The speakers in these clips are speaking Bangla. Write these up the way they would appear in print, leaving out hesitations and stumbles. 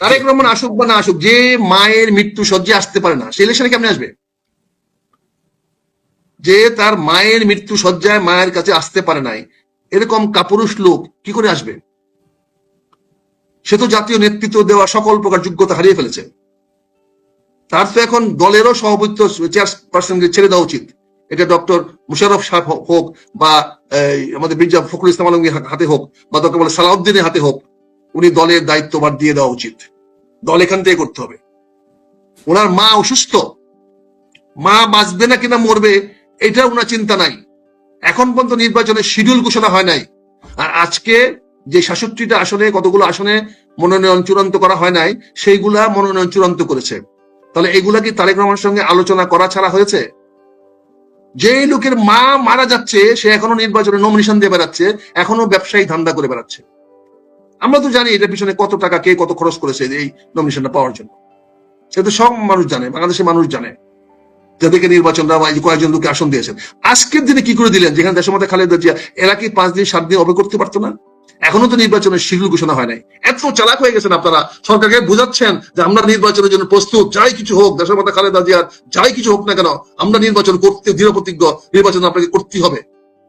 তারেক রহমান আসুক বা না আসুক, যে মায়ের মৃত্যু সজ্জায় আসতে পারে না, সে ইলেকশনে কেমনে আসবে? যে তার মায়ের মৃত্যু সজ্জায় মায়ের কাছে আসতে পারে নাই, এরকম কাপুরুষ লোক কি করে আসবে? সে তো জাতীয় নেতৃত্ব দেওয়া সকল প্রকার যোগ্যতা হারিয়ে ফেলেছে। তার তো এখন দলেরও সভাপতিত্ব চেয়ারপারসনকে ছেড়ে দেওয়া উচিত। এটা ডক্টর মুশাররফ সাহেব হোক বা আমাদের মির্জা ফখরুল ইসলাম আলমগীর হাতে হোক বা ডক্টর সালাউদ্দিনের হাতে হোক, উনি দলের দায়িত্বভার দিয়ে দেওয়া উচিত। দল এখান থেকে করতে হবে। ওনার মা অসুস্থ, মা বাঁচবে না কিনা মরবে এটা ওনার চিন্তা নাই। এখন পর্যন্ত নির্বাচনের শিডিউল ঘোষণা হয় নাই। আর আজকে যে ৬৭টা আসনে, কতগুলো আসনে মনোনয়ন চূড়ান্ত করা হয় নাই, সেইগুলা মনোনয়ন চূড়ান্ত করেছে। তাহলে এগুলা কি তারেক রহমানের সঙ্গে আলোচনা করা ছাড়া হয়েছে? যে লোকের মা মারা যাচ্ছে সে এখনো নির্বাচনে নমিনেশন দিয়ে বেড়াচ্ছে, এখনো ব্যবসায়ী ধান্দা করে বেড়াচ্ছে। আমরা তো জানি এটার পিছনে কত টাকা কে কত খরচ করেছে এই নমিনেশনটা পাওয়ার জন্য। সেটা সব মানুষ জানে, বাংলাদেশের মানুষ জানে, যাদেরকে নির্বাচনটা কয়েকজন লোককে আসন দিয়েছেন। আজকের দিনে কি করে দিলেন? যেখানে দেশের মধ্যে খালেদা জিয়া, এরা কি 5 দিন 7 দিন অপেক্ষা করতে পারতো না? এখনো তো নির্বাচনের শিডিউল ঘোষণা হয় নাই। এত চালাক হয়ে গেছেন আপনারা, সরকারকে বোঝাচ্ছেন যে আমরা নির্বাচনের জন্য প্রস্তুত, যাই কিছু হোক, দেশের মধ্যে খালেদা জিয়ার যাই কিছু হোক না কেন, আমরা নির্বাচন করতে দৃঢ় প্রতিজ্ঞ, নির্বাচন আপনাকে করতেই হবে।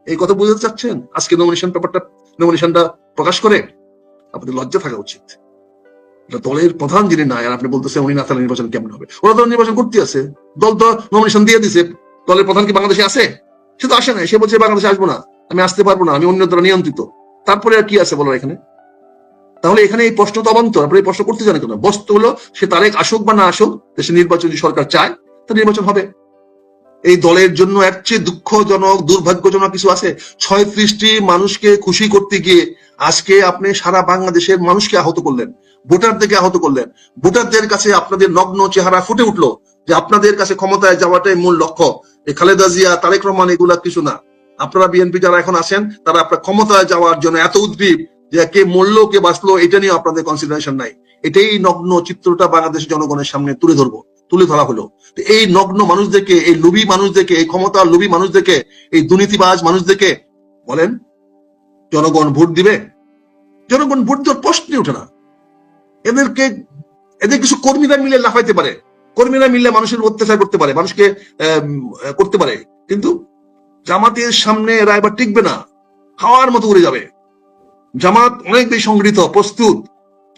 এই কথা বোঝাতে চাচ্ছেন আজকে নমিনেশনটা প্রকাশ করে? আপনাদের লজ্জা থাকা উচিত। দলের প্রধান যিনি নাই, আর আপনি বলতেছেন উনি না থাকলে নির্বাচন কেমন হবে? ওরা তো নির্বাচন করতে আছে, দল তো নমিনেশন দিয়ে দিছে। দলের প্রধান কি বাংলাদেশে আছে? সে তো আসে নাই। সে বলছে বাংলাদেশে আসবো না, আমি আসতে পারবো না, আমি অন্য দ্বারা নিয়ন্ত্রিত। তারপরে আর কি আছে বলার এখানে? তাহলে এখানে এই প্রশ্ন তো অবান্তর। আপনি এই প্রশ্ন করতে জানেন কেন? বস্তু হলো সে তারেক আসুক বা না আসুক, দেশে নির্বাচন যদি সরকার চায় তা নির্বাচন হবে। এই দলের জন্য এর চেয়ে দুঃখজনক দুর্ভাগ্যজনক কিছু আছে? 36টি মানুষকে খুশি করতে গিয়ে আজকে আপনি সারা বাংলাদেশের মানুষকে আহত করলেন, ভোটারদেরকে আহত করলেন। ভোটারদের কাছে আপনাদের নগ্ন চেহারা ফুটে উঠলো যে আপনাদের কাছে ক্ষমতায় যাওয়াটাই মূল লক্ষ্য। এই খালেদা জিয়া, তারেক রহমান এগুলা কিছু না। আপনারা বিএনপি যারা এখন আছেন তারা আপনার ক্ষমতায় যাওয়ার জন্য এত উদ্গ্রীব যে কে মরলো কে বাঁচলো এটা নিয়ে আপনাদের কনসিডারেশন নাই। এটাই নগ্ন চিত্রটা বাংলাদেশের জনগণের সামনে তুলে ধরা হলো। এই নগ্ন মানুষদেরকে, এই লোভী মানুষদেরকে, এই ক্ষমতার লোভী মানুষদেরকে, এই দুর্নীতিবাজ মানুষদেরকে বলেন জনগণ ভোট দিবে? জনগণ ভোট দেওয়ার প্রশ্নই ওঠে না। এদের কিছু কর্মীরা মিলে লাফাইতে পারে, কর্মীরা মিলে মানুষের অত্যাচার করতে পারে, মানুষকে করতে পারে, কিন্তু জামাতের সামনে এরা এবার টিকবে না, হাওয়ার মতো উড়ে যাবে। জামাত অনেক বেশি সংগঠিত, প্রস্তুত,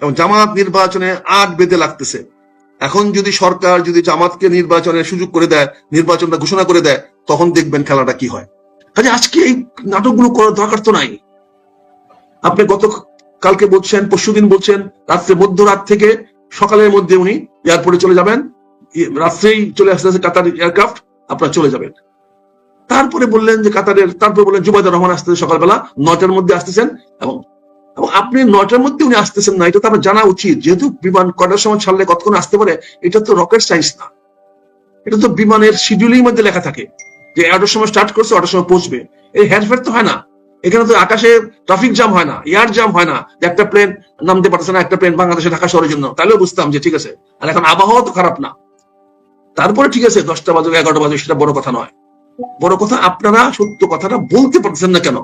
এবং জামাত নির্বাচনে আট বেঁধে লাগতেছে। এখন যদি সরকার যদি জামাতকে নির্বাচনের সুযোগ করে দেয়, নির্বাচনটা ঘোষণা করে দেয়, তখন দেখবেন খেলাটা কি হয়। কাজে আজকে এই নাটকগুলো করার দরকার তো নাই। আপনি কালকে বলছেন, পরশুদিন বলছেন রাত্রে মধ্যরাত থেকে সকালের মধ্যে উনি এয়ারপোর্টে চলে যাবেন, রাত্রেই চলে আসতেছে কাতার এয়ারক্রাফট, আপনারা চলে যাবেন। তারপরে বললেন যে তারপরে বললেন জুবাইদুর রহমান আসতেছে সকালবেলা 9টার মধ্যে আসতেছেন, এবং আপনি 9টার মধ্যে উনি আসতেছেন না, এটা তো আপনার জানা উচিত। যেহেতু বিমান কটার সময় ছাড়লে কতক্ষণ আসতে পারে, এটা তো রকেট সায়েন্স না, এটা তো বিমানের শিডিউলের মধ্যে লেখা থাকে যে 11টার সময় স্টার্ট করছে 8টার সময় পৌঁছবে। এই হেরফের তো হয় না। এখানে তো আকাশে ট্রাফিক জ্যাম হয় না, এয়ার জ্যাম হয় না, একটা প্লেন নামতে পারতেছে না, একটা প্লেন বাংলাদেশে ঢাকা শহরের জন্য, তাহলেও বুঝতাম যে ঠিক আছে। আর এখন আবহাওয়া তো খারাপ না, তারপরে ঠিক আছে 10টা বাজে 11টা বাজে, সেটা বড় কথা নয়। বড় কথা আপনারা সত্য কথাটা বলতে পারছেন না কেন?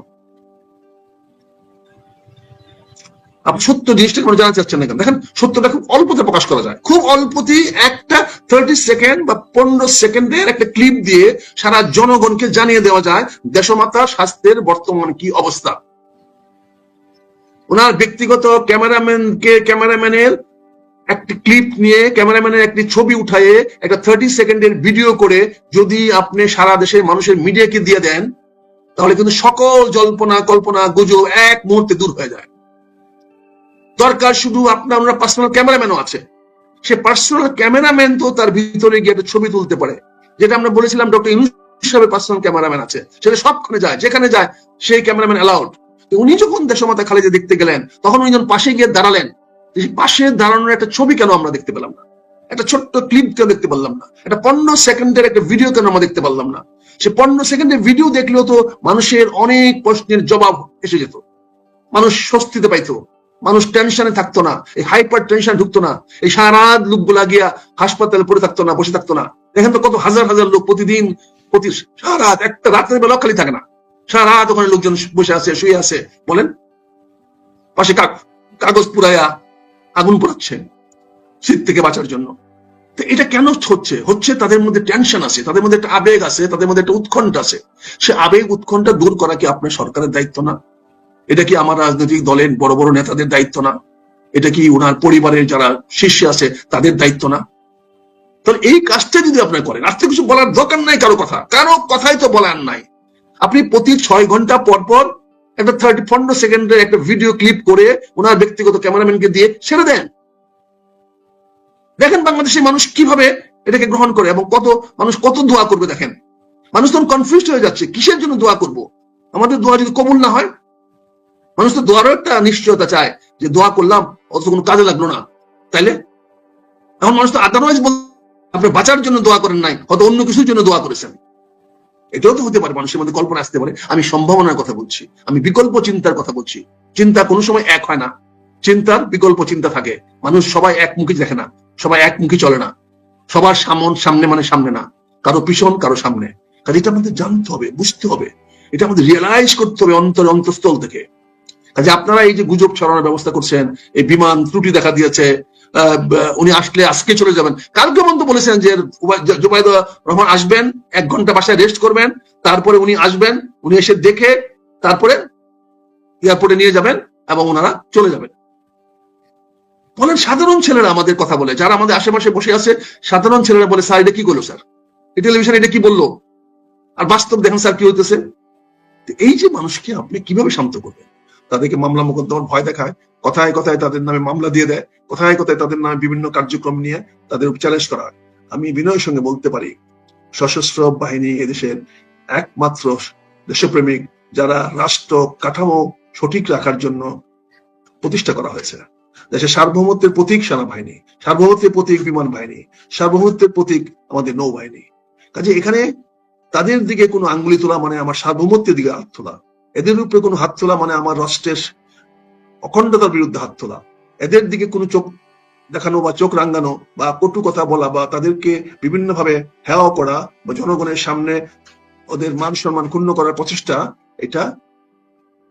আপনি সত্য জিনিসটা কোনো জানা চাচ্ছেন না কেন? দেখেন, সত্যটা খুব অল্পতে প্রকাশ করা যায়, খুব অল্পতেই একটা 30 সেকেন্ড বা 15 সেকেন্ডের একটা ক্লিপ দিয়ে সারা জনগণকে জানিয়ে দেওয়া যায় দেশমাতা স্বাস্থ্যের বর্তমান কি অবস্থা। ওনার ব্যক্তিগত ক্যামেরাম্যানের একটি ক্লিপ নিয়ে, ক্যামেরাম্যানের একটি ছবি উঠায়ে একটা 30 সেকেন্ডের ভিডিও করে যদি আপনি সারা দেশের মানুষের মিডিয়াকে দিয়ে দেন, তাহলে কিন্তু সকল জল্পনা কল্পনা গুজব এক মুহূর্তে দূর হয়ে যায়। দরকার শুধু আপনার পার্সোনাল ক্যামেরাম্যানও আছে, সে পার্সোনাল ক্যামেরাম্যান তো তার ভিতরে গিয়ে একটা ছবি তুলতে পারে, যেটা আমরা বলেছিলাম ডক্টর ইউনূস সাহেবের পার্সোনাল ক্যামেরাম্যান আছে, সেটা সবখানে যায়, যেখানে যায় সেই ক্যামেরাম্যান অ্যালাউড। উনি যখন দেশমাতা খালেদা দেখতে গেলেন, তখন উনি যখন পাশে গিয়ে দাঁড়ালেন, পাশে দাঁড়ানোর একটা ছবি কেন আমরা দেখতে পেলাম না? একটা ছোট্ট ক্লিপ কেন দেখতে পারলাম না? একটা 15 সেকেন্ডের একটা ভিডিও কেন আমরা দেখতে পারলাম না? সে 15 সেকেন্ডের ভিডিও দেখলেও তো মানুষের অনেক প্রশ্নের জবাব এসে যেত, মানুষ স্বস্তিতে পাইতো, মানুষ টেনশনে থাকতো না, এই হাইপার টেনশন ঢুকতো না, এই সারা লোকগুলা গিয়া হাসপাতালে পড়ে থাকতো না, বসে থাকতো না। দেখেন তো কত হাজার হাজার লোক প্রতিদিন সারা রাত, একটা রাতের বেলা খালি থাকে না, সারা রাত ওখানে লোকজন বসে আছে, শুয়ে আছে, বলেন পাশে কাগজ পুরাইয়া আগুন পোড়াচ্ছে। শীত থেকে বাঁচার জন্য। তো এটা কেন হচ্ছে তাদের মধ্যে টেনশন আছে, তাদের মধ্যে একটা আবেগ আছে, তাদের মধ্যে একটা উৎকণ্ঠা আছে। সে আবেগ উৎকণ্ঠা দূর করা কি আপনার সরকারের দায়িত্ব না? এটা কি আমার রাজনৈতিক দলের বড় বড় নেতাদের দায়িত্ব না? এটা কি ওনার পরিবারের যারা শীর্ষে আছে তাদের দায়িত্ব না? তাহলে এই কাজটা যদি আপনার করেন, আজকে কিছু বলার দরকার নাই, কারো কথাই তো বলার নাই। আপনি প্রতি 6 ঘন্টা পর পর একটা 15 সেকেন্ডের একটা ভিডিও ক্লিপ করে ওনার ব্যক্তিগত ক্যামেরাম্যানকে দিয়ে ছেড়ে দেন। দেখেন বাংলাদেশের মানুষ কিভাবে এটাকে গ্রহণ করে এবং মানুষ কত দোয়া করবে। দেখেন মানুষ তখন কনফিউজড হয়ে যাচ্ছে, কিসের জন্য দোয়া করব? আমাদের দোয়া যদি কবুল না হয়, মানুষ তো দোয়ারও একটা নিশ্চয়তা চায় যে দোয়া করলাম অথচ কোনো কাজে লাগলো না, তাইলে এখন মানুষ তো আদারওয়াইজ আপনি বাঁচার জন্য দোয়া করেন নাই, হয়তো অন্য কিছুর জন্য দোয়া করেছেন। এটাও তো হতে পারে, মানুষের মধ্যে কল্পনা আসতে পারে। আমি সম্ভাবনার কথা বলছি, আমি বিকল্প চিন্তার কথা বলছি। চিন্তা কোনো সময় এক হয় না, চিন্তার বিকল্প চিন্তা থাকে। মানুষ সবাই একমুখী দেখে না, সবাই একমুখী চলে না, সবার সামনে মানে সামনে না, কারো পিছন কারো সামনে। কাজে এটা আমাদের জানতে হবে, বুঝতে হবে, এটা আমাদের রিয়েলাইজ করতে হবে অন্তঃস্থল থেকে। কাজে আপনারা এই যে গুজব ছড়ানোর ব্যবস্থা করছেন, এই বিমান ত্রুটি দেখা দিয়েছে, উনি আসলে আজকে চলে যাবেন, কালকে পর্যন্ত বলেছেন যে জুবাইদুর রহমান আসবেন, 1 ঘন্টা বাসায় রেস্ট করবেন, তারপরে উনি আসবেন, উনি এসে দেখে তারপরে এয়ারপোর্টে নিয়ে যাবেন এবং ওনারা চলে যাবেন। বলেন সাধারণ ছেলেরা আমাদের কথা বলে, যারা আমাদের আশেপাশে বসে আছে, সাধারণ ছেলেরা বলে স্যার এটা কি করলো, স্যার এই টেলিভিশন এটা কি বললো, আর বাস্তব দেখেন স্যার কি হইতেছে। এই যে মানুষকে আপনি কিভাবে শান্ত করবেন? তাদেরকে মামলা মোকদ্দমার ভয় দেখায়, কথায় কথায় তাদের নামে মামলা দিয়ে দেয়, কথায় কথায় তাদের নামে বিভিন্ন কার্যক্রম নিয়ে তাদের চ্যালেঞ্জ করা হয়। আমি বিনয়ের সঙ্গে বলতে পারি, সশস্ত্র বাহিনী এদেশের একমাত্র দেশপ্রেমিক, যারা রাষ্ট্র কাঠামো সঠিক রাখার জন্য প্রতিষ্ঠা করা হয়েছে। দেশের সার্বভৌমত্বের প্রতীক সেনাবাহিনী, সার্বভৌমত্বের প্রতীক বিমান বাহিনী, সার্বভৌমত্বের প্রতীক আমাদের নৌবাহিনী। কাজে এখানে তাদের দিকে কোনো আঙ্গুলি তোলা মানে আমার সার্বভৌমত্বের দিকে হাত তোলা, এদের উপরে কোনো হাত তোলা মানে আমার রাষ্ট্রের অখণ্ডতার বিরুদ্ধে হাত তোলা, এদের দিকে কোনো চোখ দেখানো বা চোখ রাঙ্গানো বা কটু কথা বলা বা তাদেরকে বিভিন্ন ভাবে হেয় করা বা জনগণের সামনে ওদের মান সম্মান ক্ষুণ্ণ করার প্রচেষ্টা, এটা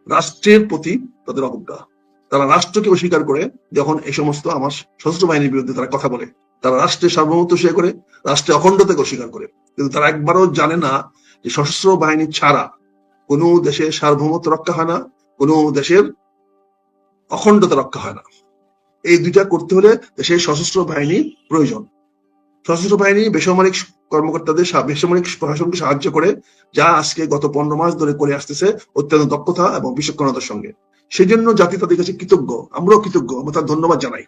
রাষ্ট্রের প্রতি তাদের অবজ্ঞা। তারা রাষ্ট্রকে অস্বীকার করে যখন এই সমস্ত আমার সশস্ত্র বাহিনীর বিরুদ্ধে তারা কথা বলে, তারা রাষ্ট্রের সার্বভৌমত্ব স্বীকার করে, রাষ্ট্রের অখণ্ডতাকে অস্বীকার করে, কিন্তু তারা একবারও জানে না যে সশস্ত্র বাহিনী ছাড়া কোনো দেশের সার্বভৌমত্ব রক্ষা হয় না, কোনো দেশের অখণ্ডতা রক্ষা হয় না। এই দুইটা করতে হলে দেশের সশস্ত্র বাহিনী প্রয়োজন। সশস্ত্র বাহিনী বেসামরিক কর্মকর্তাদের, বেসামরিক প্রশাসনকে সাহায্য করে, যা আজকে গত 15 মাস ধরে করে আসতেছে অত্যন্ত দক্ষতা এবং বিচক্ষণতার সঙ্গে। সেই জন্য জাতি তাদের কাছে কৃতজ্ঞ, আমরাও কৃতজ্ঞ, আমরা তার ধন্যবাদ জানাই।